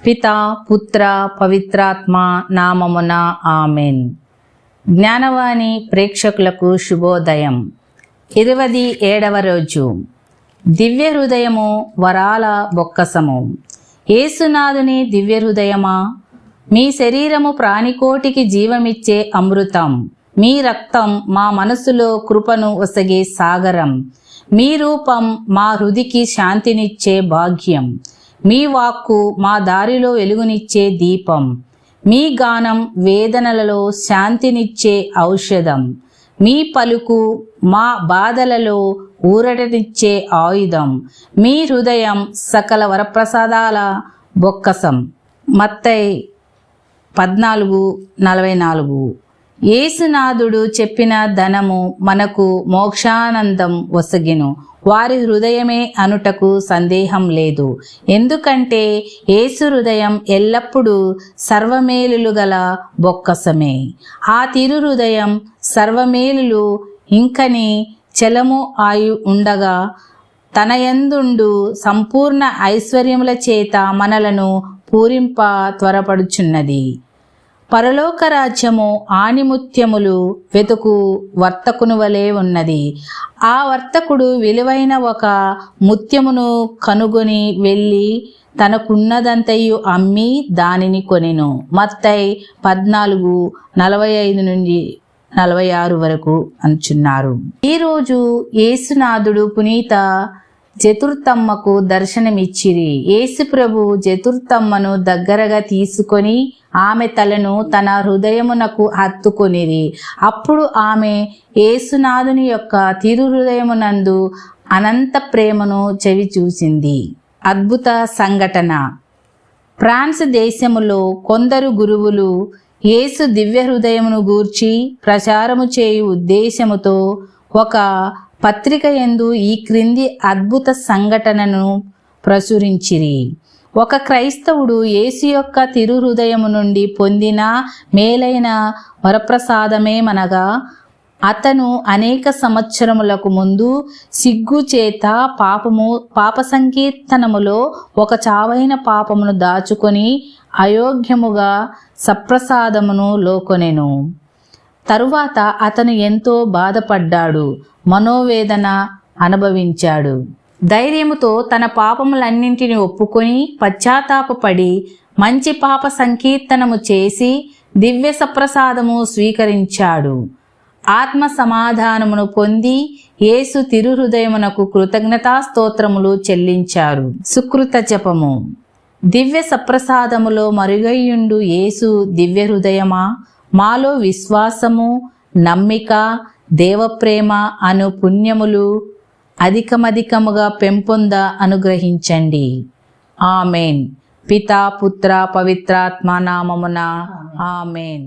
పితా పుత్ర పవిత్రాత్మ నామమున ఆమెన్. జ్ఞానవాణి ప్రేక్షకులకు శుభోదయం. 27వ రోజు. దివ్య హృదయము వరాల బొక్కసము. యేసునాథుని దివ్య హృదయమా, మీ శరీరము ప్రాణికోటికి జీవమిచ్చే అమృతం. మీ రక్తం మా మనసులో కృపను ఒసగే సాగరం. మీ రూపం మా హృదికి శాంతినిచ్చే భాగ్యం. మీ వాక్కు మా దారిలో వెలుగునిచ్చే దీపం. మీ గానం వేదనలలో శాంతినిచ్చే ఔషధం. మీ పలుకు మా బాధలలో ఊరటనిచ్చే ఆయుధం. మీ హృదయం సకల వరప్రసాదాల బొక్కసం. మత్తయి 14:44. యేసునాథుడు చెప్పిన ధనము మనకు మోక్షానందం ఒసగెను, వారి హృదయమే అనుటకు సందేహం లేదు. ఎందుకంటే యేసు హృదయం ఎల్లప్పుడూ సర్వమేలులు గల బొక్కసమే. ఆ తిరు హృదయం సర్వమేలులు ఇంకని చలము ఆయు ఉండగా తన యందుండు సంపూర్ణ ఐశ్వర్యముల చేత మనలను పూరింప త్వరపడుచున్నది. పరలోక రాజ్యము ఆణిముత్యములు వెతుకు వర్తకుని వలె ఉన్నది. ఆ వర్తకుడు విలువైన ఒక ముత్యమును కనుగొని వెళ్ళి తనకున్నదంతయు అమ్మి దానిని కొనెను. మత్తయి 14:45-46 వరకు అంచున్నారు. ఈరోజు యేసునాథుడు పునీత చతుర్థమ్మకు దర్శనమిచ్చిరి. యేసు ప్రభు చతుర్థమ్మను దగ్గరగా తీసుకొని ఆమె తలను తన హృదయమునకు హత్తుకొనిరి. అప్పుడు ఆమె యేసునాథుని యొక్క తిరు హృదయమునందు అనంత ప్రేమను చెవి చూసింది. అద్భుత సంఘటన. ఫ్రాన్స్ దేశములో కొందరు గురువులు యేసు దివ్య హృదయమును గూర్చి ప్రచారము చేయు ఉద్దేశముతో ఒక పత్రిక యందు ఈ క్రింది అద్భుత సంఘటనను ప్రచురించిరి. ఒక క్రైస్తవుడు యేసు యొక్క తిరు హృదయము నుండి పొందిన మేలైన వరప్రసాదమేమనగా, అతను అనేక సంవత్సరములకు ముందు సిగ్గు చేత పాప సంకీర్తనములో ఒక చావైన పాపమును దాచుకొని అయోగ్యముగా సప్రసాదమును లోకొనెను. తరువాత అతను ఎంతో బాధపడ్డాడు, మనోవేదన అనుభవించాడు. ధైర్యముతో తన పాపములన్నింటినీ ఒప్పుకొని పశ్చాత్తాపపడి మంచి పాప సంకీర్తనము చేసి దివ్య సప్రసాదము స్వీకరించాడు. ఆత్మ సమాధానమును పొంది యేసు తిరు హృదయమునకు కృతజ్ఞతా స్తోత్రములు చెల్లించారు. సుకృత జపము. దివ్య సప్రసాదములో మరుగయ్యుండు యేసు దివ్య హృదయమా, మాలో విశ్వాసము, నమ్మిక, దేవప్రేమ అను పుణ్యములు అధికమధికముగా పెంపొంద అనుగ్రహించండి. ఆమెన్. పితా పుత్ర పవిత్రాత్మ నామమున ఆమెన్.